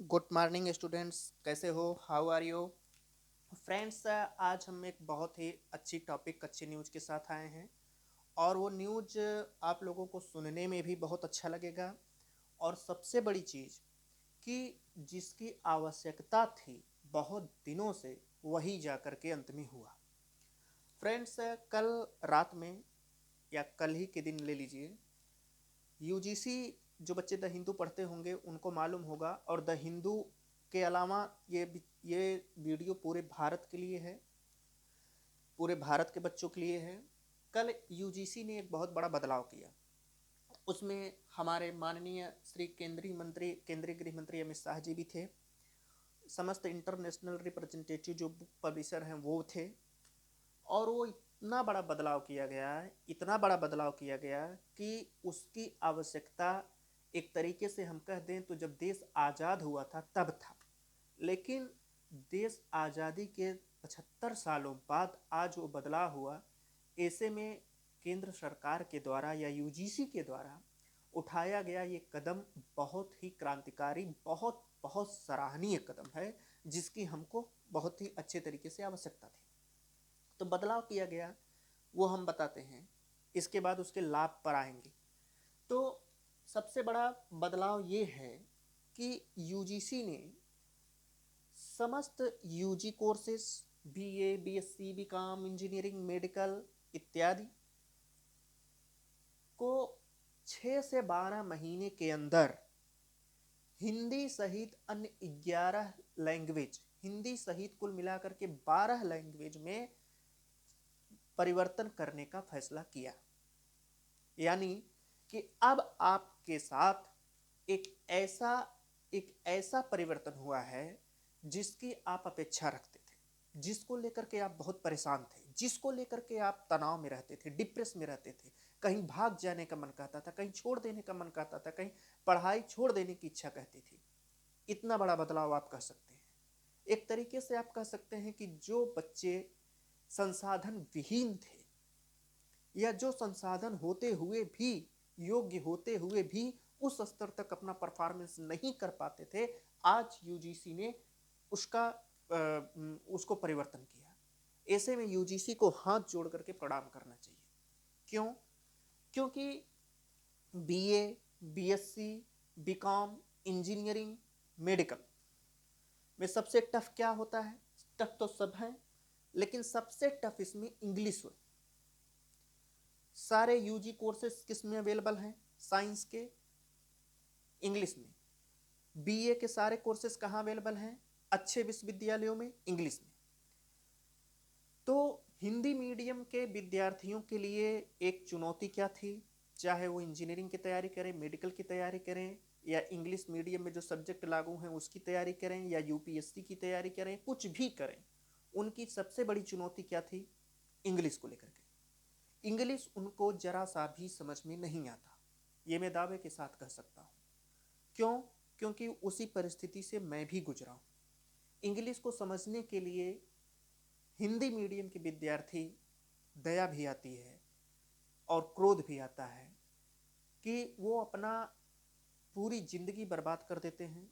Good morning students, कैसे हो? How are you friends? आज हम एक बहुत ही अच्छी टॉपिक, अच्छी न्यूज़ के साथ आए हैं। और वो न्यूज़ आप लोगों को सुनने में भी बहुत अच्छा लगेगा। और सबसे बड़ी चीज़ कि जिसकी आवश्यकता थी बहुत दिनों से, वही जा कर के अंत में हुआ। फ्रेंड्स, कल रात में या कल ही के दिन ले लीजिए, यूजीसी, जो बच्चे द हिंदू पढ़ते होंगे उनको मालूम होगा। और द हिंदू के अलावा ये वीडियो पूरे भारत के लिए है, पूरे भारत के बच्चों के लिए है। कल यूजीसी ने एक बहुत बड़ा बदलाव किया। उसमें हमारे माननीय श्री केंद्रीय गृह मंत्री अमित शाह जी भी थे। समस्त इंटरनेशनल रिप्रेजेंटेटिव जो बुक पब्लिशर हैं वो थे। और वो इतना बड़ा बदलाव किया गया, इतना बड़ा बदलाव किया गया कि उसकी आवश्यकता, एक तरीके से हम कह दें तो जब देश आज़ाद हुआ था तब था। लेकिन देश आज़ादी के 75 सालों बाद आज वो बदलाव हुआ। ऐसे में केंद्र सरकार के द्वारा या यूजीसी के द्वारा उठाया गया ये कदम बहुत ही क्रांतिकारी, बहुत बहुत सराहनीय कदम है, जिसकी हमको बहुत ही अच्छे तरीके से आवश्यकता थी। तो बदलाव किया गया, वो हम बताते हैं। इसके बाद उसके लाभ पर आएंगे। तो सबसे बड़ा बदलाव ये है कि यूजीसी ने समस्त UG courses, BA, BSc, BCom, engineering, medical इत्यादि को 6 से 12 महीने के अंदर हिंदी सहित अन्य 11 लैंग्वेज, हिंदी सहित कुल मिलाकर के 12 लैंग्वेज में परिवर्तन करने का फैसला किया। यानी कि अब आपके साथ एक ऐसा परिवर्तन हुआ है जिसकी आप अपेक्षा रखते थे, जिसको लेकर के आप बहुत परेशान थे, जिसको लेकर के आप तनाव में रहते थे, डिप्रेस में रहते थे। कहीं भाग जाने का मन करता था, कहीं छोड़ देने का मन करता था, कहीं पढ़ाई छोड़ देने की इच्छा कहती थी। इतना बड़ा बदलाव आप कह सकते हैं। एक तरीके से आप कह सकते हैं कि जो बच्चे संसाधन विहीन थे, या जो संसाधन होते हुए भी, योग्य होते हुए भी उस स्तर तक अपना परफॉर्मेंस नहीं कर पाते थे, आज यूजीसी ने उसको परिवर्तन किया। ऐसे में यूजीसी को हाथ जोड़ करके प्रणाम करना चाहिए। क्यों? क्योंकि BA, BSc, BCom, engineering, medical में सबसे टफ क्या होता है? टफ तो सब है, लेकिन सबसे टफ इसमें इंग्लिश हो। सारे यूजी कोर्सेज किस में अवेलेबल हैं? साइंस के इंग्लिश में। बीए के सारे कोर्सेज कहाँ अवेलेबल हैं? अच्छे विश्वविद्यालयों में, इंग्लिश में। तो हिंदी मीडियम के विद्यार्थियों के लिए एक चुनौती क्या थी? चाहे वो इंजीनियरिंग की तैयारी करें, मेडिकल की तैयारी करें, या इंग्लिश मीडियम में जो सब्जेक्ट लागू हैं उसकी तैयारी करें, या यूपीएससी की तैयारी करें, कुछ भी करें, उनकी सबसे बड़ी चुनौती क्या थी? इंग्लिश को लेकर के। इंग्लिश उनको जरा सा भी समझ में नहीं आता, ये मैं दावे के साथ कह सकता हूँ। क्यों? क्योंकि उसी परिस्थिति से मैं भी गुजरा हूँ। इंग्लिश को समझने के लिए हिंदी मीडियम के विद्यार्थी, दया भी आती है और क्रोध भी आता है कि वो अपना पूरी जिंदगी बर्बाद कर देते हैं,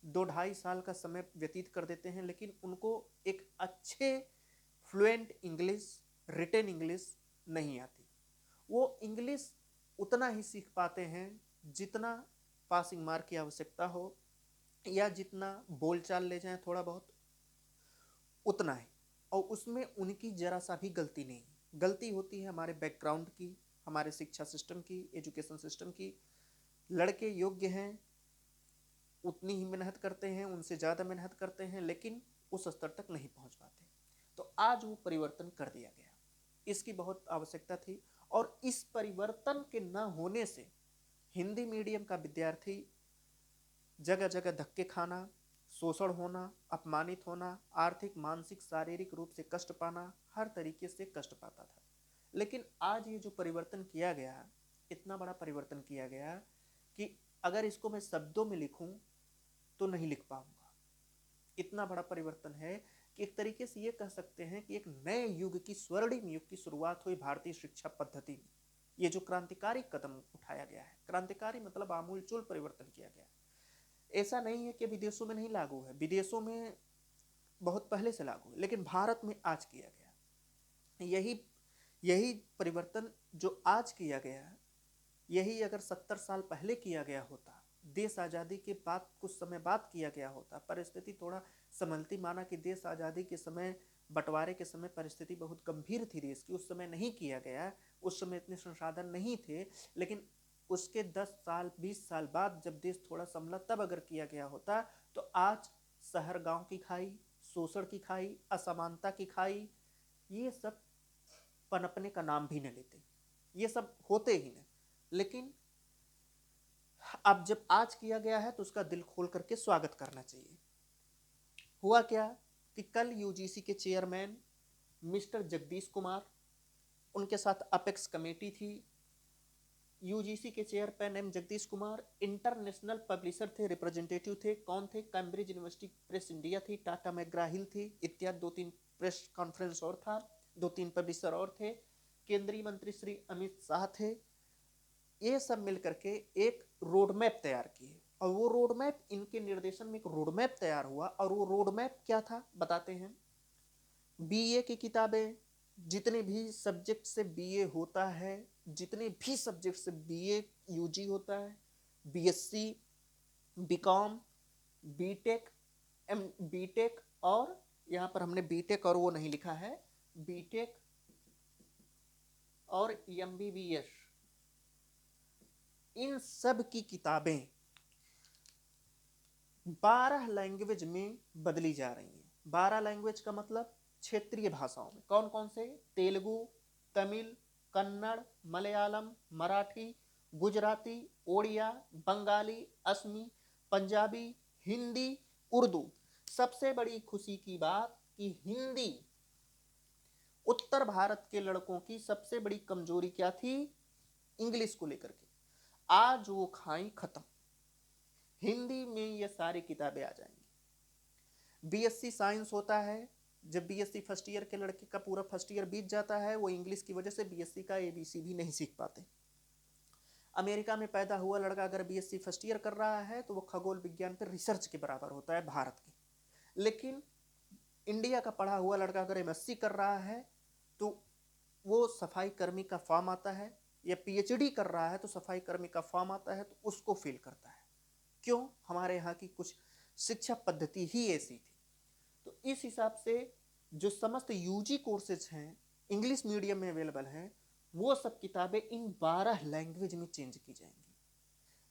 2 ढाई साल का समय व्यतीत कर देते हैं, लेकिन उनको एक अच्छे फ्लुएंट इंग्लिश, रिटन इंग्लिश नहीं आती। वो इंग्लिश उतना ही सीख पाते हैं जितना पासिंग मार्क की आवश्यकता हो, या जितना बोलचाल ले जाएं थोड़ा बहुत, उतना ही। और उसमें उनकी जरा सा भी गलती नहीं। गलती होती है हमारे बैकग्राउंड की, हमारे शिक्षा सिस्टम की, एजुकेशन सिस्टम की। लड़के योग्य हैं, उतनी ही मेहनत करते हैं, उनसे ज़्यादा मेहनत करते हैं, लेकिन उस स्तर तक नहीं पहुंच पाते। तो आज वो परिवर्तन कर दिया गया, इसकी बहुत आवश्यकता थी। और इस परिवर्तन के न होने से हिंदी मीडियम का विद्यार्थी जगह जगह धक्के खाना, शोषण होना, अपमानित होना, आर्थिक, मानसिक, शारीरिक रूप से कष्ट पाना, हर तरीके से कष्ट पाता था। लेकिन आज ये जो परिवर्तन किया गया, इतना बड़ा परिवर्तन किया गया कि अगर इसको मैं शब्दों में लिखूं तो नहीं लिख पाऊंगा। इतना बड़ा परिवर्तन है कि एक तरीके से ये कह सकते हैं कि एक नए युग की, स्वर्णिम युग की शुरुआत हुई भारतीय शिक्षा पद्धति में। ये जो क्रांतिकारी कदम उठाया गया है, क्रांतिकारी मतलब आमूलचूल परिवर्तन किया गया है, ऐसा नहीं है कि विदेशों में नहीं लागू है, विदेशों में बहुत पहले से लागू है, लेकिन भारत में आज किया गया। यही यही परिवर्तन जो आज किया गया है, यही अगर 70 साल पहले किया गया होता, देश आज़ादी के बाद कुछ समय बाद किया गया होता, परिस्थिति थोड़ा संभलती। माना कि देश आज़ादी के समय, बंटवारे के समय परिस्थिति बहुत गंभीर थी देश की, उस समय नहीं किया गया, उस समय इतने संसाधन नहीं थे, लेकिन उसके 10 साल 20 साल बाद जब देश थोड़ा संभला तब अगर किया गया होता, तो आज शहर गांव की खाई, शोषण की खाई, असमानता की खाई, ये सब पनपने का नाम भी न लेते, ये सब होते ही नहीं। लेकिन अब जब आज किया गया है तो उसका दिल खोल करके स्वागत करना चाहिए। हुआ क्या कि कल यूजीसी के चेयरमैन मिस्टर जगदीश कुमार, उनके साथ अपेक्स कमेटी थी, यूजीसी के chairman M Jagdish Kumar international publisher थे, रिप्रेजेंटेटिव थे। कौन थे? कैम्ब्रिज यूनिवर्सिटी प्रेस इंडिया थी, टाटा मैकग्रा-हिल थी, इत्यादि 2-3 प्रेस कॉन्फ्रेंस और था, 2-3 पब्लिशर और थे, केंद्रीय मंत्री श्री अमित शाह थे। ये सब मिलकर के एक रोड मैप तैयार किए, और वो रोड मैप, इनके निर्देशन में एक रोड मैप तैयार हुआ। और वो रोड मैप क्या था बताते हैं। बीए की किताबें, जितने भी सब्जेक्ट से बीए होता है, जितने भी सब्जेक्ट से बीए यूजी होता है, बीएससी, बीकॉम, बीटेक, बीटेक, और यहाँ पर हमने बीटेक और वो नहीं लिखा है, बीटेक और एमबीबीएस, इन सब की किताबें 12 लैंग्वेज में बदली जा रही हैं। 12 लैंग्वेज का मतलब क्षेत्रीय भाषाओं में। कौन कौन से? तेलुगु, तमिल, कन्नड़, मलयालम, मराठी, गुजराती, ओडिया, बंगाली, असमी, पंजाबी, हिंदी, उर्दू। सबसे बड़ी खुशी की बात कि हिंदी, उत्तर भारत के लड़कों की सबसे बड़ी कमजोरी क्या थी? इंग्लिश को लेकर के। आज वो खाई खत्म, हिंदी में ये सारी किताबें आ जाएंगी। बीएससी साइंस होता है, जब बीएससी फर्स्ट ईयर के लड़के का पूरा फर्स्ट ईयर बीत जाता है, वो इंग्लिश की वजह से बीएससी का एबीसी भी नहीं सीख पाते। अमेरिका में पैदा हुआ लड़का अगर बीएससी फर्स्ट ईयर कर रहा है तो वो खगोल विज्ञान पर रिसर्च के बराबर होता है भारत के। लेकिन इंडिया का पढ़ा हुआ लड़का अगर एमएससी कर रहा है तो वो सफाई कर्मी का फॉर्म आता है, या पीएचडी कर रहा है तो सफाई कर्मी का फॉर्म आता है, तो उसको फेल करता है। क्यों? हमारे यहाँ की कुछ शिक्षा पद्धति ही ऐसी थी। तो इस हिसाब से जो समस्त यूजी कोर्सेज हैं, इंग्लिश मीडियम में अवेलेबल हैं, वो सब किताबें इन 12 लैंग्वेज में चेंज की जाएंगी।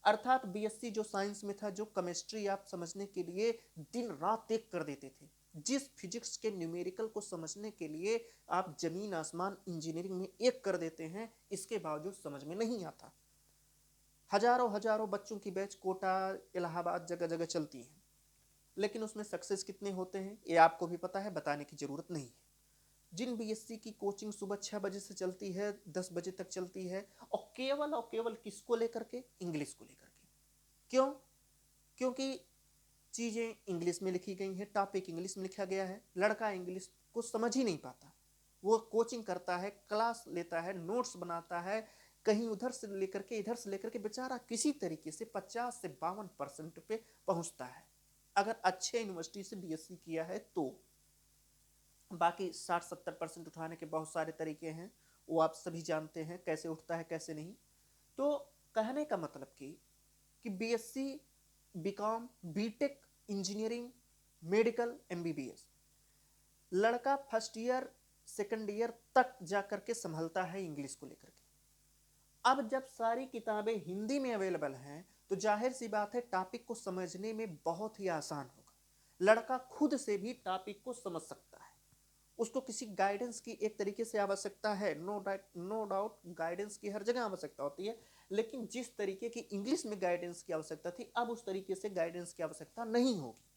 अर्थात बीएससी जो साइंस में था, जो केमिस्ट्री आप समझने के लिए दिन रात एक कर देते थे, जिस फिजिक्स के न्यूमेरिकल को समझने के लिए आप जमीन आसमान इंजीनियरिंग में एक कर देते हैं, इसके बावजूद समझ में नहीं आता। हजारों हजारों बच्चों की बैच कोटा, इलाहाबाद, जगह जगह चलती है, लेकिन उसमें सक्सेस कितने होते हैं ये आपको भी पता है, बताने की जरूरत नहीं है। जिन बीएससी की कोचिंग सुबह 6 बजे से चलती है, 10 बजे तक चलती है, और केवल किसको लेकर के? इंग्लिश को लेकर के। क्यों? क्योंकि चीजें इंग्लिश में लिखी गई हैं, टॉपिक इंग्लिश में लिखा गया है, लड़का इंग्लिश को समझ ही नहीं पाता। वो कोचिंग करता है, क्लास लेता है, नोट्स बनाता है, कहीं उधर से लेकर के इधर से लेकर के बेचारा किसी तरीके से 50 से 52% पे पहुंचता है, अगर अच्छे यूनिवर्सिटी से बीएससी किया है तो। बाकी 60-70% उठाने के बहुत सारे तरीके हैं, वो आप सभी जानते हैं कैसे उठता है कैसे नहीं। तो कहने का मतलब कि BSc, BCom, BTech, engineering, medical, MBBS, लड़का फर्स्ट ईयर सेकंड ईयर तक जाकर के संभलता है इंग्लिश को लेकर के। अब जब सारी किताबें हिंदी में अवेलेबल हैं तो जाहिर सी बात है टॉपिक को समझने में बहुत ही आसान होगा। लड़का खुद से भी टॉपिक को समझ सकता है, उसको किसी गाइडेंस की एक तरीके से आवश्यकता है, नो डाउट गाइडेंस की हर जगह आवश्यकता होती है, लेकिन जिस तरीके की इंग्लिश में गाइडेंस की आवश्यकता थी, अब उस तरीके से गाइडेंस की आवश्यकता नहीं होगी।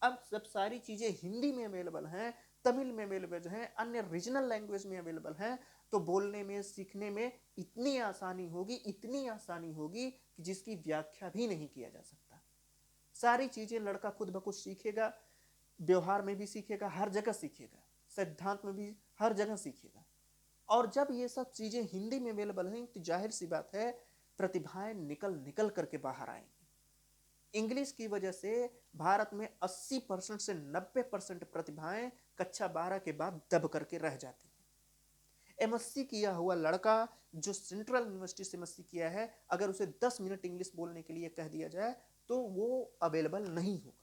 अब सब सारी चीजें हिंदी में अवेलेबल हैं, तमिल में अवेलेबल हैं, अन्य रीजनल लैंग्वेज में अवेलेबल हैं, तो बोलने में सीखने में इतनी आसानी होगी, इतनी आसानी होगी कि जिसकी व्याख्या भी नहीं किया जा सकता। सारी चीजें लड़का खुद ब खुद सीखेगा, व्यवहार में भी सीखेगा, हर जगह सीखेगा, सिद्धांत में भी हर जगह सीखेगा। और जब ये सब चीजें हिंदी में अवेलेबल हैं तो जाहिर सी बात है प्रतिभाएं निकल निकल करके बाहर आएंगी। इंग्लिश की वजह से भारत में 80% से 90% प्रतिभाएं कक्षा 12 के बाद दब करके रह जाती हैं। एमएससी किया हुआ लड़का जो सेंट्रल यूनिवर्सिटी से एमएससी किया है, अगर उसे 10 मिनट इंग्लिश बोलने के लिए कह दिया जाए तो वो अवेलेबल नहीं होगा।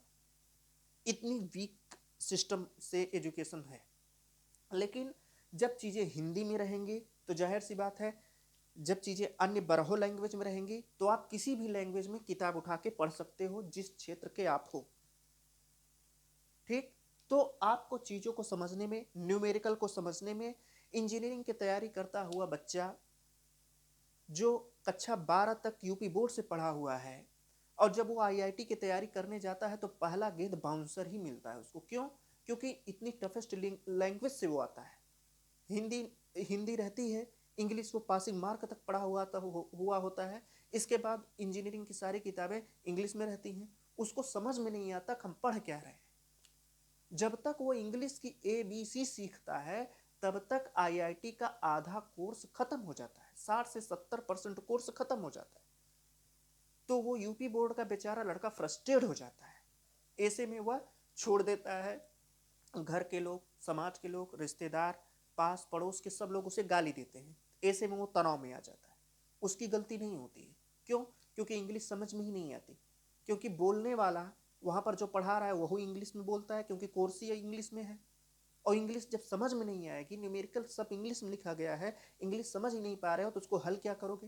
इतनी वीक सिस्टम से एजुकेशन है। लेकिन जब चीज़ें हिंदी में रहेंगी तो जाहिर सी बात है, जब चीज़ें अन्य बरहो लैंग्वेज में रहेंगी तो आप किसी भी लैंग्वेज में किताब उठा के पढ़ सकते हो जिस क्षेत्र के आप हो। ठीक, तो आपको चीज़ों को समझने में, न्यूमेरिकल को समझने में, इंजीनियरिंग की तैयारी करता हुआ बच्चा जो कक्षा 12 तक यूपी बोर्ड से पढ़ा हुआ है और जब वो आईआईटी की तैयारी करने जाता है तो पहला गेंद बाउंसर ही मिलता है उसको। क्यों? क्योंकि इतनी टफेस्ट लैंग्वेज से वो आता है। हिंदी हिंदी रहती है, इंग्लिश वो पासिंग मार्क तक पढ़ा हुआ होता है। इसके बाद इंजीनियरिंग की सारी किताबें इंग्लिश में रहती हैं, उसको समझ में नहीं आता हम पढ़ क्या रहे हैं। जब तक वो इंग्लिश की ABC सीखता है तब तक आईआईटी का आधा कोर्स खत्म हो जाता है, 60 से 70% कोर्स खत्म हो जाता है। तो वो यूपी बोर्ड का बेचारा लड़का फ्रस्ट्रेट हो जाता है। ऐसे में वह छोड़ देता है। घर के लोग, समाज के लोग, रिश्तेदार, पास पड़ोस के सब लोग उसे गाली देते हैं। ऐसे में वो तनाव में आ जाता है। उसकी गलती नहीं होती है। क्यों? क्योंकि इंग्लिश समझ में ही नहीं आती। क्योंकि बोलने वाला वहाँ पर जो पढ़ा रहा है वह इंग्लिश में बोलता है, क्योंकि कोर्स ही इंग्लिश में है। और इंग्लिश जब समझ में नहीं आएगी, न्यूमेरिकल सब इंग्लिश में लिखा गया है, इंग्लिश समझ ही नहीं पा रहे हो तो उसको हल क्या करोगे?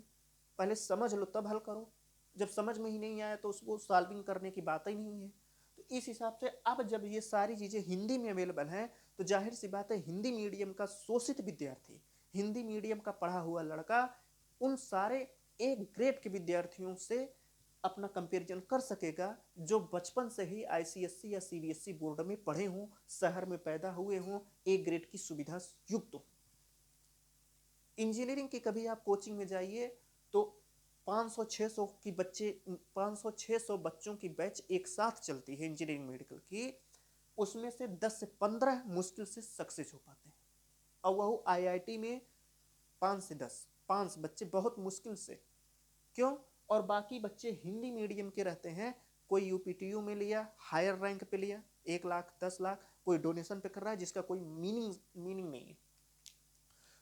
पहले समझ लो तब हल करो। जब समझ में ही नहीं आया तो उसको सॉल्विंग करने की बात ही नहीं है। तो इस हिसाब से अब जब ये सारी चीज़ें हिंदी में अवेलेबल हैं तो जाहिर सी बात है हिंदी मीडियम का शोषित विद्यार्थी, हिंदी मीडियम का पढ़ा हुआ लड़का उन सारे एक ग्रेड के विद्यार्थियों से अपना कंपैरिजन कर सकेगा जो बचपन से ही आईसीएसई या सीबीएसई बोर्ड में पढ़े हों, शहर में पैदा हुए हों, एक ग्रेड की सुविधा युक्त हो। इंजीनियरिंग की कभी आप कोचिंग में जाइए तो 500-600 की बच्चे 500-600 बच्चों की बैच एक साथ चलती है इंजीनियरिंग मेडिकल की, उसमें से 10 से 15 मुश्किल से सक्सेस हो पाते हैं। और वह आईआईटी में 5 से 10 5 बच्चे बहुत मुश्किल से। क्यों? और बाकी बच्चे हिंदी मीडियम के रहते हैं। कोई यूपीटीयू में लिया, हायर रैंक पे लिया, 1 लाख 10 लाख, कोई डोनेशन पे कर रहा है जिसका कोई मीनिंग नहीं है।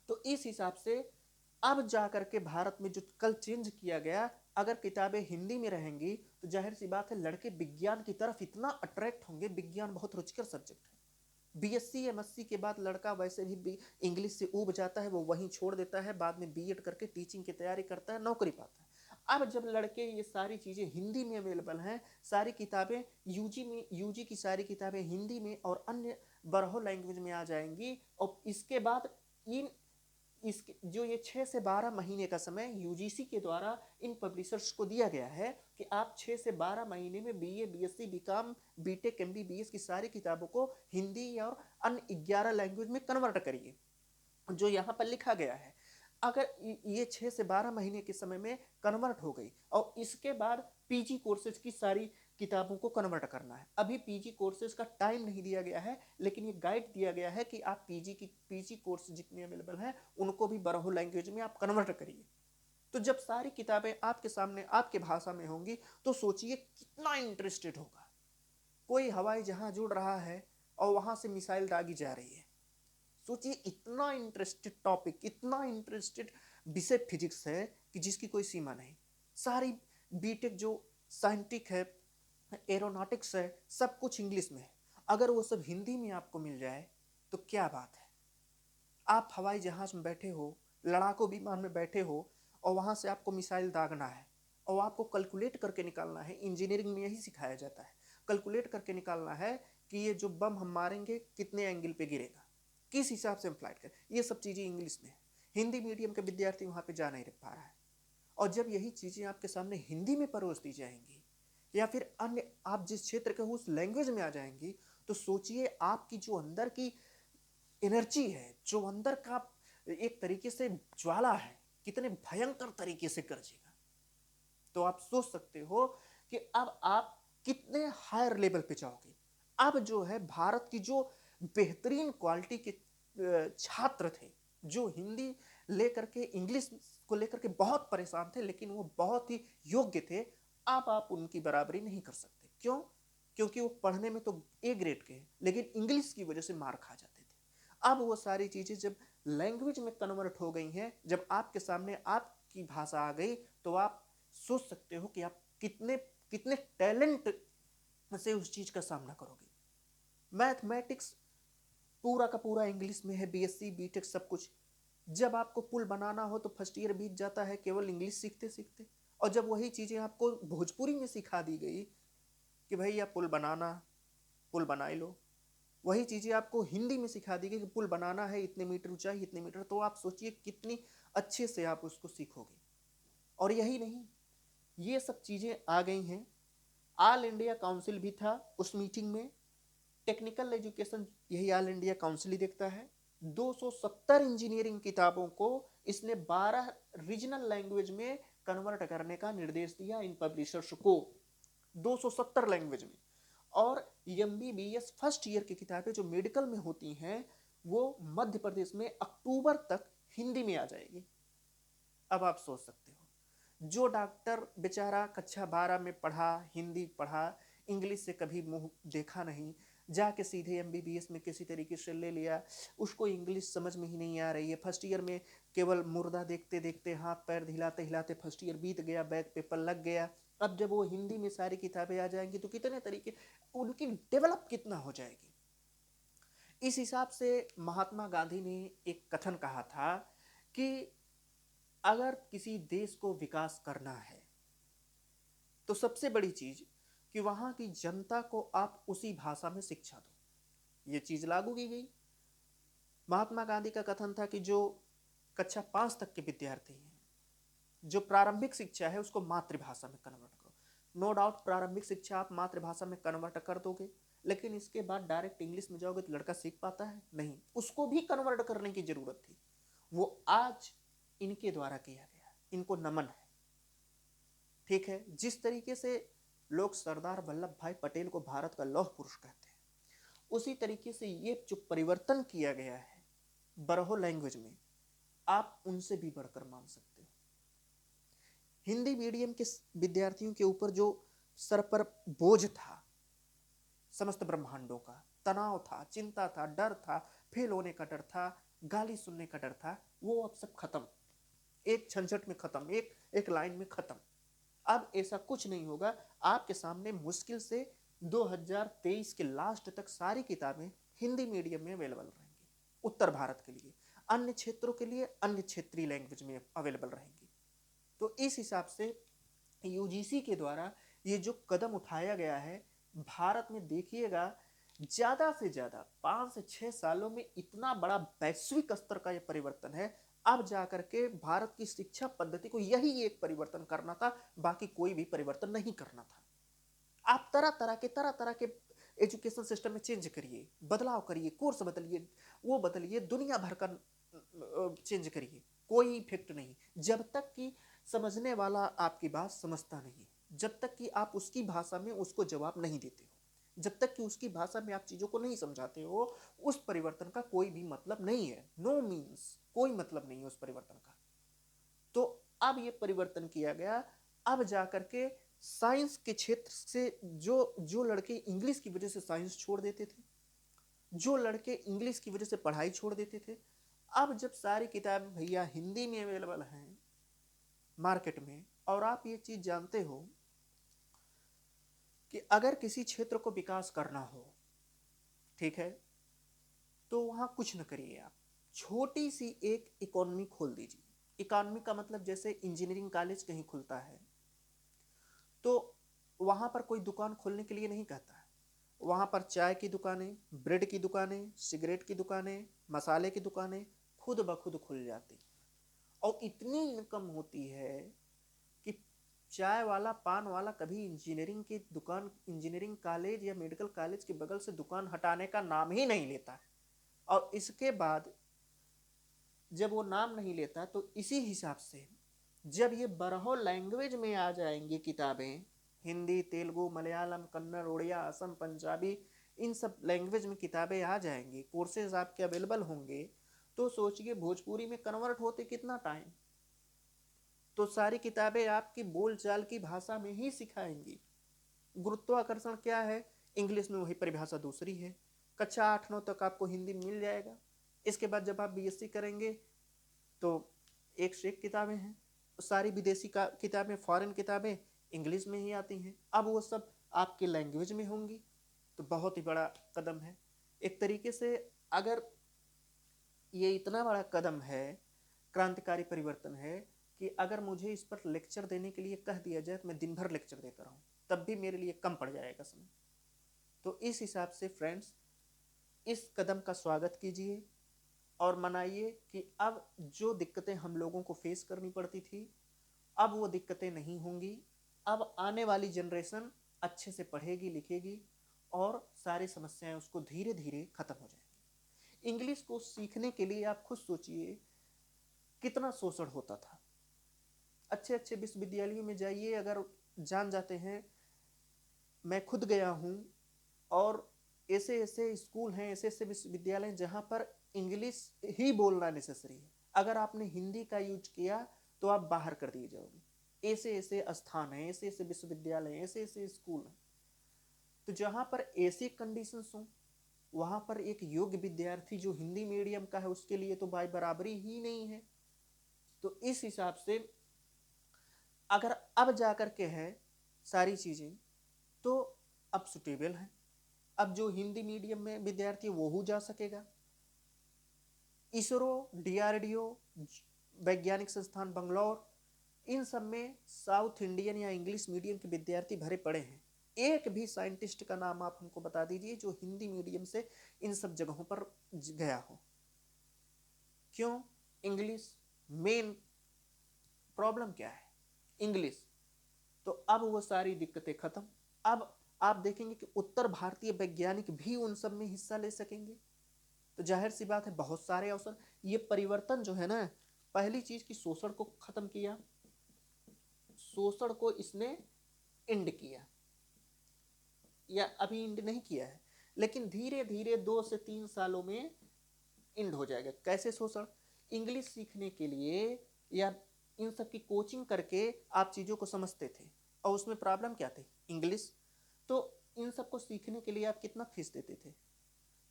तो इस हिसाब से अब जाकर के भारत में जो कल चेंज किया गया, अगर किताबें हिंदी में रहेंगी तो जाहिर सी बात है लड़के विज्ञान की तरफ इतना अट्रैक्ट होंगे। विज्ञान बहुत रुचिकर सब्जेक्ट है। बीएससी एमएससी के बाद लड़का वैसे भी इंग्लिश से ऊब जाता है, वो वहीं छोड़ देता है, बाद में बीएड करके टीचिंग की तैयारी करता है, नौकरी पाता है। अब जब लड़के ये सारी चीज़ें हिंदी में अवेलेबल हैं, सारी किताबें यूजी की सारी किताबें हिंदी में और अन्य बरहो लैंग्वेज में आ जाएंगी। और इसके बाद इन इसके जो ये 6 से 12 महीने का समय यूजीसी के द्वारा इन पब्लिशर्स को दिया गया है कि आप 6 से 12 महीने में BA, BSc, BCom, BTech, MBBS की सारी किताबों को हिंदी और अन्य 11 लैंग्वेज में कन्वर्ट करिए, जो यहाँ पर लिखा गया है। अगर ये 6 से 12 महीने के समय में कन्वर्ट हो गई और इसके बाद पीजी कोर्सेज की सारी किताबों को कन्वर्ट करना है। अभी पीजी कोर्सेज का टाइम नहीं दिया गया है, लेकिन ये गाइड दिया गया है कि आप पीजी कोर्स जितने अवेलेबल हैं उनको भी बरहो लैंग्वेज में आप कन्वर्ट करिए। तो जब सारी किताबें आपके सामने आपके भाषा में होंगी तो सोचिए कितना इंटरेस्टेड होगा। कोई हवाई जहाज उड़ रहा है और वहां से मिसाइल दागी जा रही है। सोचिए इतना इंटरेस्टेड टॉपिक, इतना इंटरेस्टेड विषय फिजिक्स है कि जिसकी कोई सीमा नहीं। सारी बीटेक जो साइंटिक है, एरोनॉटिक्स है, सब कुछ इंग्लिश में है। अगर वो सब हिंदी में आपको मिल जाए तो क्या बात है। आप हवाई जहाज में बैठे हो, लड़ाकू विमान में बैठे हो और वहां से आपको मिसाइल दागना है और आपको कैलकुलेट करके निकालना है। इंजीनियरिंग में यही सिखाया जाता है, कैलकुलेट करके निकालना है कि ये जो बम हम मारेंगे कितने एंगल पे गिरेगा, किस हिसाब से हम फ्लाइट करें। ये सब चीज़ें इंग्लिश में है। हिंदी मीडियम के विद्यार्थी वहाँ पे जा नहीं पा रहा है। और जब यही चीज़ें आपके सामने हिंदी में परोस दी जाएंगी या फिर अन्य आप जिस क्षेत्र के हो उस लैंग्वेज में आ जाएंगी तो सोचिए आपकी जो अंदर की एनर्जी है, जो अंदर का एक तरीके से ज्वाला है, कितने भयंकर तरीके से गरजेगा। तो आप सोच सकते हो कि अब आप कितने हायर लेवल पे जाओगे। अब जो है भारत की जो बेहतरीन क्वालिटी के छात्र थे, जो हिंदी लेकर के इंग्लिश को लेकर के बहुत परेशान थे लेकिन वो बहुत ही योग्य थे, आप उनकी बराबरी नहीं कर सकते। क्यों? क्योंकि वो पढ़ने में तो ए ग्रेड के हैं, लेकिन इंग्लिश की वजह से मार खा जाते थे। अब वो सारी चीज़ें जब लैंग्वेज में कन्वर्ट हो गई हैं, जब आपके सामने आपकी भाषा आ गई, तो आप सोच सकते हो कि आप कितने कितने टैलेंट से उस चीज़ का सामना करोगे। मैथमेटिक्स पूरा का पूरा इंग्लिश में है, बीएससी बीटेक सब कुछ। जब आपको पुल बनाना हो तो फर्स्ट ईयर बीत जाता है केवल इंग्लिश सीखते सीखते, और जब वही चीज़ें आपको भोजपुरी में सिखा दी गई कि भैया पुल बनाना, पुल बना ही लो, वही चीज़ें आपको हिंदी में सिखा दी गई कि पुल बनाना है, इतने मीटर ऊंचाई, इतने मीटर, तो आप सोचिए कितनी अच्छे से आप उसको सीखोगे। और यही नहीं, ये सब चीज़ें आ गई हैं। ऑल इंडिया काउंसिल भी था उस मीटिंग में, टेक्निकल एजुकेशन यही ऑल इंडिया काउंसिल ही देखता है। 270 इंजीनियरिंग किताबों को इसने 12 रीजनल लैंग्वेज में कन्वर्ट करने का निर्देश दिया इन पब्लिशर्स को, 270 लैंग्वेज में। और एमबीबीएस फर्स्ट ईयर की किताबें जो मेडिकल में होती हैं, वो मध्य प्रदेश में अक्टूबर तक हिंदी में आ जाएगी। अब आप सोच सकते हो, जो डॉक्टर बेचारा कक्षा 12 में पढ़ा, हिंदी पढ़ा, इंग्लिश से कभी मुंह देखा नहीं, जाके सीधे एमबीबीएस में किसी तरीके से ले लिया, उसको इंग्लिश समझ में ही नहीं आ रही है। फर्स्ट ईयर में केवल मुर्दा देखते देखते, हाथ पैर हिलाते हिलाते फर्स्ट ईयर बीत गया, बैक पेपर लग गया। अब जब वो हिंदी में सारी किताबें आ जाएंगी तो कितने तरीके उनकी डेवलप कितना हो जाएगी। इस हिसाब से महात्मा गांधी ने एक कथन कहा था कि अगर किसी देश को विकास करना है तो सबसे बड़ी चीज कि वहां की जनता को आप उसी भाषा में शिक्षा दो। ये चीज लागू की गई। महात्मा गांधी का कथन था कि जो कक्षा 5 तक के विद्यार्थी हैं, जो प्रारंभिक शिक्षा है उसको मातृभाषा में कन्वर्ट करो। नो डाउट प्रारंभिक शिक्षा आप मातृभाषा में कन्वर्ट कर दोगे, लेकिन इसके बाद डायरेक्ट इंग्लिश में जाओगे तो लड़का सीख पाता है नहीं, उसको भी कन्वर्ट करने की जरूरत थी। वो आज इनके द्वारा किया गया, इनको नमन है। ठीक है, जिस तरीके से लोग सरदार वल्लभ भाई पटेल को भारत का लौह पुरुष कहते हैं, उसी तरीके से ये जो परिवर्तन किया गया है बरहो लैंग्वेज में, आप उनसे भी बढ़कर मान सकते हो। हिंदी मीडियम के विद्यार्थियों के ऊपर जो सर पर बोझ था, समस्त ब्रह्मांडों का तनाव था, चिंता था, डर था, फेल होने का डर था, गाली सुनने का डर था, वो अब सब खत्म, एक झंझट में खत्म, एक लाइन में खत्म। अब ऐसा कुछ नहीं होगा। आपके सामने मुश्किल से 2023 के लास्ट तक सारी किताबें हिंदी मीडियम में अवेलेबल रहेंगी, उत्तर भारत के लिए। अन्य क्षेत्रों के लिए अन्य क्षेत्रीय लैंग्वेज में अवेलेबल रहेंगी। तो इस हिसाब से यूजीसी के द्वारा ये जो कदम उठाया गया है, भारत में देखिएगा ज्यादा से ज्यादा 5 से 6 सालों में इतना बड़ा वैश्विक स्तर का यह परिवर्तन है। अब जाकर के भारत की शिक्षा पद्धति को यही एक परिवर्तन करना था, बाकी कोई भी परिवर्तन नहीं करना था। आप तरह तरह के एजुकेशन सिस्टम में चेंज करिए, बदलाव करिए, कोर्स बदलिए, वो बदलिए, दुनिया भर का चेंज करिए, कोई इफेक्ट नहीं, जब तक कि समझने वाला आपकी बात समझता नहीं, जब तक कि आप उसकी भाषा में उसको जवाब नहीं देते हो, जब तक कि उसकी भाषा में आप चीजों को नहीं समझाते हो, उस परिवर्तन का कोई भी मतलब नहीं है। नो मीन्स, कोई मतलब नहीं है उस परिवर्तन का। तो अब ये परिवर्तन किया गया। अब जाकर के साइंस के क्षेत्र से जो जो लड़के इंग्लिश की वजह से साइंस छोड़ देते थे, जो लड़के इंग्लिश की वजह से पढ़ाई छोड़ देते थे, अब जब सारी किताबें भैया हिंदी में अवेलेबल हैं मार्केट में, और आप ये चीज जानते हो कि अगर किसी क्षेत्र को विकास करना हो, ठीक है, तो वहां कुछ न करिए, आप छोटी सी एक इकोनॉमी खोल दीजिए। इकोनॉमी का मतलब जैसे इंजीनियरिंग कॉलेज कहीं खुलता है तो वहां पर कोई दुकान खोलने के लिए नहीं कहता है, वहां पर चाय की दुकानें, ब्रेड की दुकानें, सिगरेट की दुकानें, मसाले की दुकानें खुद ब खुद खुल जाती, और इतनी इनकम होती है कि चाय वाला, पान वाला कभी इंजीनियरिंग की दुकान, इंजीनियरिंग कॉलेज या मेडिकल कॉलेज के बगल से दुकान हटाने का नाम ही नहीं लेता है। और इसके बाद जब वो नाम नहीं लेता तो इसी हिसाब से जब ये बरहो लैंग्वेज में आ जाएंगी किताबें, हिंदी, तेलुगु, मलयालम, कन्नड़, उड़िया, असम, पंजाबी, इन सब लैंग्वेज में किताबें आ जाएंगी, कोर्सेज आपके अवेलेबल होंगे, तो सोचिए भोजपुरी में कन्वर्ट होते कितना टाइम। तो सारी किताबें आपकी बोलचाल की भाषा में ही सिखाएंगी। गुरुत्वाकर्षण क्या है, इंग्लिश में वही परिभाषा दूसरी है। कक्षा 8-9 तक आपको हिंदी में मिल जाएगा। इसके बाद जब आप बीएससी करेंगे तो एक से एक किताबें हैं, सारी विदेशी का किताबें, फॉरेन किताबें इंग्लिश में ही आती हैं। अब वो सब आपकी लैंग्वेज में होंगी, तो बहुत ही बड़ा कदम है एक तरीके से। अगर ये इतना बड़ा कदम है, क्रांतिकारी परिवर्तन है, कि अगर मुझे इस पर लेक्चर देने के लिए कह दिया जाए तो मैं दिन भर लेक्चर देता रहूं, तब भी मेरे लिए कम पड़ जाएगा समय। तो इस हिसाब से फ्रेंड्स, इस कदम का स्वागत कीजिए और मनाइए कि अब जो दिक्कतें हम लोगों को फेस करनी पड़ती थी, अब वो दिक्कतें नहीं होंगी। अब आने वाली जनरेशन अच्छे से पढ़ेगी लिखेगी और सारी समस्याएं उसको धीरे धीरे खत्म हो जाएंगी। इंग्लिश को सीखने के लिए आप खुद सोचिए कितना शोषण होता था। अच्छे अच्छे विश्वविद्यालयों में जाइए, अगर जान जाते हैं, मैं खुद गया हूँ, और ऐसे ऐसे स्कूल हैं, ऐसे ऐसे विश्वविद्यालय हैं जहाँ पर इंग्लिश ही बोलना नेसेसरी है। अगर आपने हिंदी का यूज किया तो आप बाहर कर दिए जाओगे। ऐसे ऐसे स्थान हैं, ऐसे ऐसे विश्वविद्यालय हैं, ऐसे ऐसे स्कूल हैं। तो जहाँ पर ऐसी कंडीशंस हों, वहाँ पर एक योग्य विद्यार्थी जो हिंदी मीडियम का है उसके लिए तो भाई बराबरी ही नहीं है। तो इस हिसाब से अगर अब जाकर के है सारी चीज़ें, तो अब सुटेबल है। अब जो हिंदी मीडियम में विद्यार्थी वो हो जा सकेगा। इसरो, डीआरडीओ, वैज्ञानिक संस्थान बंगलौर, इन सब में साउथ इंडियन या इंग्लिश मीडियम के विद्यार्थी भरे पड़े हैं। एक भी साइंटिस्ट का नाम आप हमको बता दीजिए जो हिंदी मीडियम से इन सब जगहों पर गया हो। क्यों? इंग्लिश मेन प्रॉब्लम क्या है, इंग्लिश। तो अब वो सारी दिक्कतें खत्म। अब आप देखेंगे कि उत्तर भारतीय वैज्ञानिक भी उन सब में हिस्सा ले सकेंगे। तो जाहिर सी बात है बहुत सारे अवसर, ये परिवर्तन जो है ना, पहली चीज की शोषण को खत्म किया, शोषण को इसने एंड किया, या अभी एंड नहीं किया है, लेकिन धीरे धीरे 2 से 3 सालों में एंड हो जाएगा। कैसे शोषण? इंग्लिश सीखने के लिए या इन सब की कोचिंग करके आप चीज़ों को समझते थे, और उसमें प्रॉब्लम क्या थी, इंग्लिश। तो इन सब को सीखने के लिए आप कितना फीस देते थे?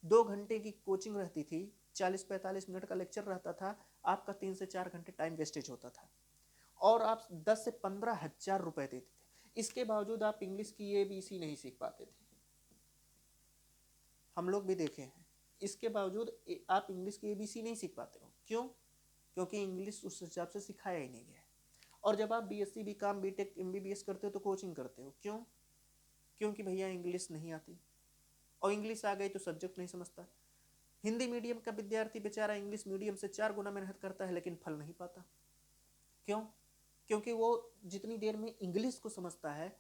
2 घंटे की कोचिंग रहती थी, 40-45 मिनट का लेक्चर रहता था, आपका 3 से 4 घंटे टाइम वेस्टेज होता था, और आप 10 से 15 हजार रुपए देते थे। इसके बावजूद आप इंग्लिश की ABC नहीं सीख पाते थे। हम लोग भी देखे हैं, इसके बावजूद आप इंग्लिश की ABC नहीं सीख पाते हो। क्यों? क्योंकि इंग्लिश उस हिसाब से सिखाया ही नहीं गया। और जब आप BSc BCom BTech MBBS करते हो तो कोचिंग करते हो। क्यों? क्योंकि भैया इंग्लिश नहीं आती, और इंग्लिश आ गई तो सब्जेक्ट नहीं समझता। हिंदी मीडियम का विद्यार्थी बेचारा इंग्लिश मीडियम से 4 गुना मेहनत करता है लेकिन फल नहीं पाता। क्यों? क्योंकि वो जितनी देर में इंग्लिश को समझता है,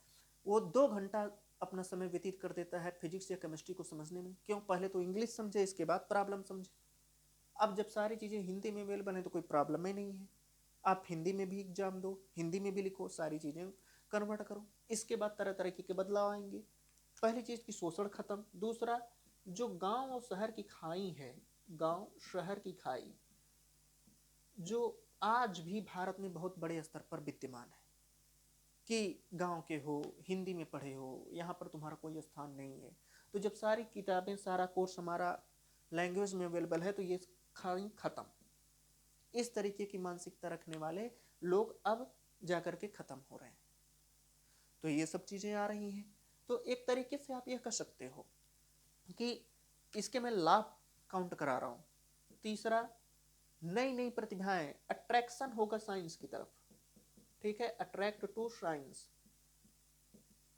वो 2 घंटा अपना समय व्यतीत कर देता है फिजिक्स या केमिस्ट्री को समझने में। क्यों? पहले तो इंग्लिश समझे, इसके बाद प्रॉब्लम समझे। अब जब सारी चीज़ें हिंदी में अवेलेबल है तो कोई प्रॉब्लम ही नहीं है। आप हिंदी में भी एग्जाम दो, हिंदी में भी लिखो, सारी चीज़ें कन्वर्ट करो। इसके बाद तरह तरह के बदलाव आएंगे। पहली चीज़ की शोषण खत्म। दूसरा, जो गांव और शहर की खाई है, गांव शहर की खाई, जो आज भी भारत में बहुत बड़े स्तर पर विद्यमान है, कि गांव के हो, हिंदी में पढ़े हो, यहाँ पर तुम्हारा कोई स्थान नहीं है। तो जब सारी किताबें, सारा कोर्स हमारा लैंग्वेज में अवेलेबल है तो ये खाई खत्म। इस तरीके की मानसिकता रखने वाले लोग अब जाकर के खत्म हो रहे हैं। तो ये सब चीज़ें आ रही हैं। तो एक तरीके से आप यह कह सकते हो कि इसके मैं लाभ काउंट करा रहा हूँ। तीसरा, नई नई प्रतिभाएं, अट्रैक्शन होगा साइंस की तरफ। ठीक है, attract to science,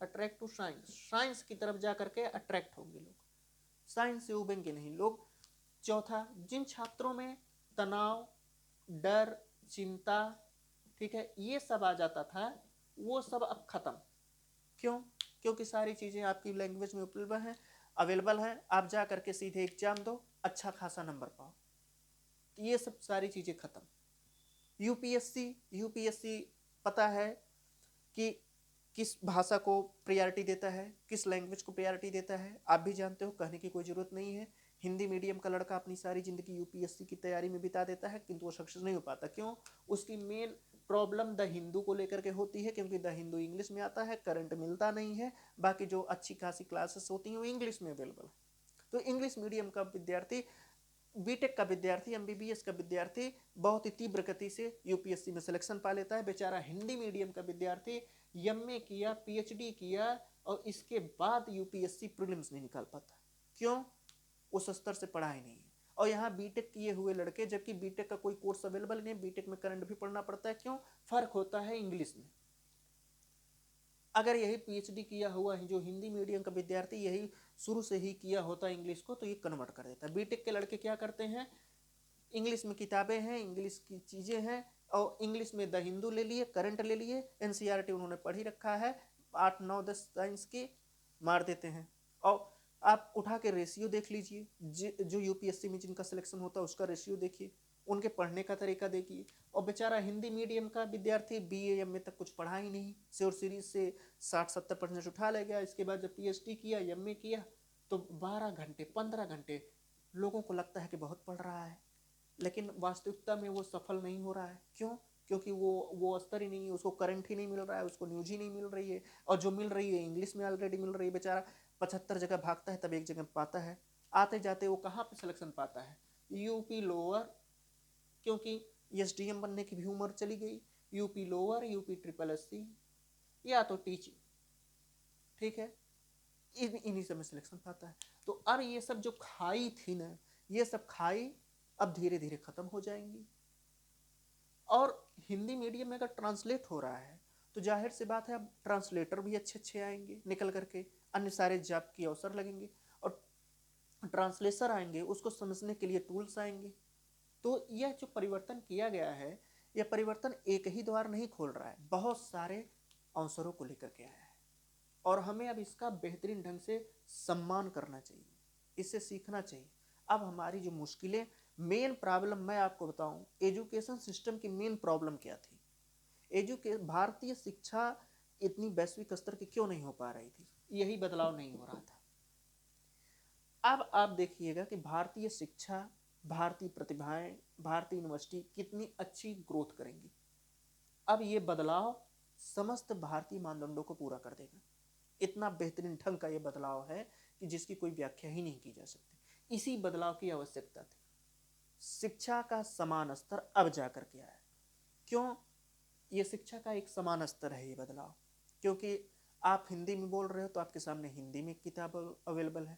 attract to science, science की तरफ जाकर के अट्रैक्ट होंगे लोग, साइंस से उबेंगे नहीं लोग। चौथा, जिन छात्रों में तनाव, डर, चिंता, ठीक है, ये सब आ जाता था, वो सब अब खत्म। क्यों? क्योंकि सारी चीज़ें आपकी लैंग्वेज में उपलब्ध हैं, अवेलेबल हैं। आप जा करके सीधे एग्जाम दो, अच्छा खासा नंबर पाओ। ये सब सारी चीज़ें खत्म। यूपीएससी पता है कि किस भाषा को प्रायोरिटी देता है, किस लैंग्वेज को प्रायोरिटी देता है, आप भी जानते हो, कहने की कोई ज़रूरत नहीं है। हिंदी मीडियम का लड़का अपनी सारी ज़िंदगी यूपीएससी की तैयारी में बिता देता है, किंतु वो सक्सेस नहीं हो पाता। क्यों? उसकी मेन प्रॉब्लम द हिंदू को लेकर के होती है, क्योंकि द हिंदू इंग्लिश में आता है, करंट मिलता नहीं है, बाकी जो अच्छी खासी क्लासेस होती हैं वो इंग्लिश में अवेलेबल है। तो इंग्लिश मीडियम का विद्यार्थी, बीटेक का विद्यार्थी, एमबीबीएस का विद्यार्थी बहुत ही तीव्र गति से यूपीएससी में सिलेक्शन पा लेता है। बेचारा हिंदी मीडियम का विद्यार्थी एमए किया, पीएचडी किया और इसके बाद यूपीएससी प्रीलिम्स नहीं निकाल पाता। क्यों? उस स्तर से पढ़ा ही नहीं है। और यहाँ बीटेक किए हुए लड़के, जबकि बीटेक का कोई कोर्स अवेलेबल नहीं है, बीटेक में करंट भी पढ़ना पड़ता है। क्यों? फर्क होता है इंग्लिश में। अगर यही पीएचडी किया हुआ है जो हिंदी मीडियम का विद्यार्थी यही शुरू से ही किया होता इंग्लिश को, तो ये कन्वर्ट कर देता है। बीटेक के लड़के क्या करते हैं, इंग्लिश में किताबें हैं, इंग्लिश की चीज़ें हैं, और इंग्लिश में द हिंदू ले लिए, करंट ले लिए, एनसीईआरटी उन्होंने पढ़ ही रखा है, 8 9 10 साइंस की मार देते हैं। और आप उठा के रेशियो देख लीजिए, जो यूपीएससी में जिनका सिलेक्शन होता है उसका रेशियो देखिए, उनके पढ़ने का तरीका देखिए। और बेचारा हिंदी मीडियम का विद्यार्थी बीए एमए तक कुछ पढ़ा ही नहीं, और सीरीज से 60-70% उठा ले गया। इसके बाद जब पीएचडी किया, एमए किया, तो 12 घंटे 15 घंटे लोगों को लगता है कि बहुत पढ़ रहा है, लेकिन वास्तविकता में वो सफल नहीं हो रहा है। क्यों? क्योंकि वो स्तर ही नहीं है, उसको करंट ही नहीं मिल रहा है, उसको न्यूज ही नहीं मिल रही है, और जो मिल रही है इंग्लिश में ऑलरेडी मिल रही है। बेचारा 75 जगह भागता है तब एक जगह पाता है। आते जाते वो कहाँ पे सिलेक्शन पाता है? यूपी लोअर, क्योंकि एसडीएम बनने की भी उम्र चली गई। UP lower, UP triple SC, या तो टीचिंग, ठीक है, इन्हीं सब में सिलेक्शन पाता है। तो अब ये सब जो खाई थी ना, ये सब खाई अब धीरे धीरे खत्म हो जाएंगी। और हिंदी मीडियम में अगर ट्रांसलेट हो रहा है तो जाहिर सी बात है अब ट्रांसलेटर भी अच्छे अच्छे आएंगे निकल करके, अन्य सारे जॉब के अवसर लगेंगे, और ट्रांसलेटर आएंगे, उसको समझने के लिए टूल्स आएंगे। तो यह जो परिवर्तन किया गया है, यह परिवर्तन एक ही द्वार नहीं खोल रहा है, बहुत सारे अवसरों को लेकर के आया है। और हमें अब इसका बेहतरीन ढंग से सम्मान करना चाहिए, इससे सीखना चाहिए। अब हमारी जो मुश्किलें, मेन प्रॉब्लम मैं आपको बताऊं, एजुकेशन सिस्टम की मेन प्रॉब्लम क्या थी, भारतीय शिक्षा इतनी वैश्विक स्तर की क्यों नहीं हो पा रही थी, यही बदलाव नहीं हो रहा था। अब आप देखिएगा कि भारतीय शिक्षा, भारतीय प्रतिभाएं, भारतीय यूनिवर्सिटी कितनी अच्छी ग्रोथ करेंगी। अब ये बदलाव समस्त भारतीय मानदंडों को पूरा कर देगा। इतना बेहतरीन ढंग का ये बदलाव है कि जिसकी कोई व्याख्या ही नहीं की जा सकती। इसी बदलाव की आवश्यकता थी। शिक्षा का समान स्तर अब जाकर के आया। क्यों? ये शिक्षा का एक समान स्तर है ये बदलाव, क्योंकि आप हिंदी में बोल रहे हो तो आपके सामने हिंदी में किताब अवेलेबल है,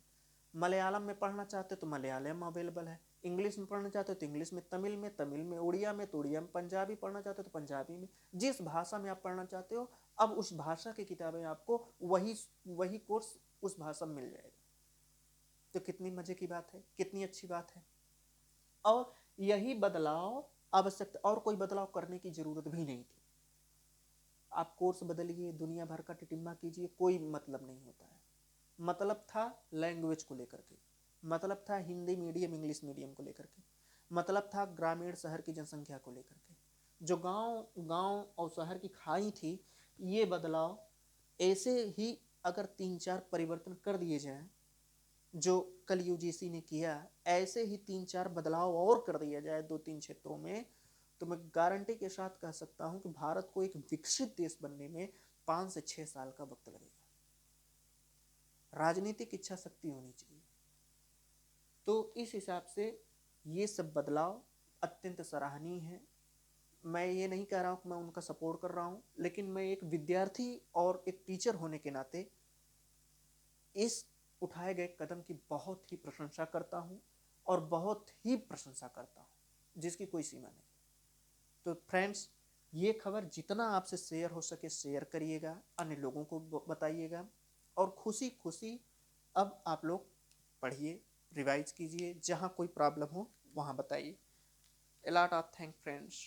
मलयालम में पढ़ना चाहते हो तो मलयालम अवेलेबल है, इंग्लिश में पढ़ना चाहते हो तो इंग्लिश में, तमिल में, उड़िया में तो उड़िया में, पंजाबी पढ़ना चाहते हो तो पंजाबी में, जिस भाषा में आप पढ़ना चाहते हो अब उस भाषा की किताबें आपको वही कोर्स उस भाषा में मिल जाएगा। तो कितनी मजे की बात है, कितनी अच्छी बात है। और यही बदलाव आवश्यक, और कोई बदलाव करने की जरूरत भी नहीं थी। आप कोर्स बदलिए, दुनिया भर का टिटिम्मा कीजिए, कोई मतलब नहीं होता है। मतलब था लैंग्वेज को लेकर के, मतलब था हिंदी मीडियम इंग्लिश मीडियम को लेकर के, मतलब था ग्रामीण शहर की जनसंख्या को लेकर के। जो गांव और शहर की खाई थी, ये बदलाव ऐसे ही अगर 3-4 परिवर्तन कर दिए जाएं, जो कल यूजीसी ने किया, ऐसे ही 3-4 बदलाव और कर दिया जाए 2-3 क्षेत्रों में, तो मैं गारंटी के साथ कह सकता हूं कि भारत को एक विकसित देश बनने में 5 से 6 साल का वक्त लगेगा। राजनीतिक इच्छा शक्ति होनी चाहिए। तो इस हिसाब से ये सब बदलाव अत्यंत सराहनीय है। मैं ये नहीं कह रहा हूँ कि मैं उनका सपोर्ट कर रहा हूँ, लेकिन मैं एक विद्यार्थी और एक टीचर होने के नाते इस उठाए गए कदम की बहुत ही प्रशंसा करता हूँ, और बहुत ही प्रशंसा करता हूँ, जिसकी कोई सीमा नहीं। तो फ्रेंड्स, ये खबर जितना आपसे शेयर हो सके शेयर करिएगा, अन्य लोगों को बताइएगा, और खुशी खुशी अब आप लोग पढ़िए, रिवाइज कीजिए, जहाँ कोई प्रॉब्लम हो वहाँ बताइए। A lot of thanks friends.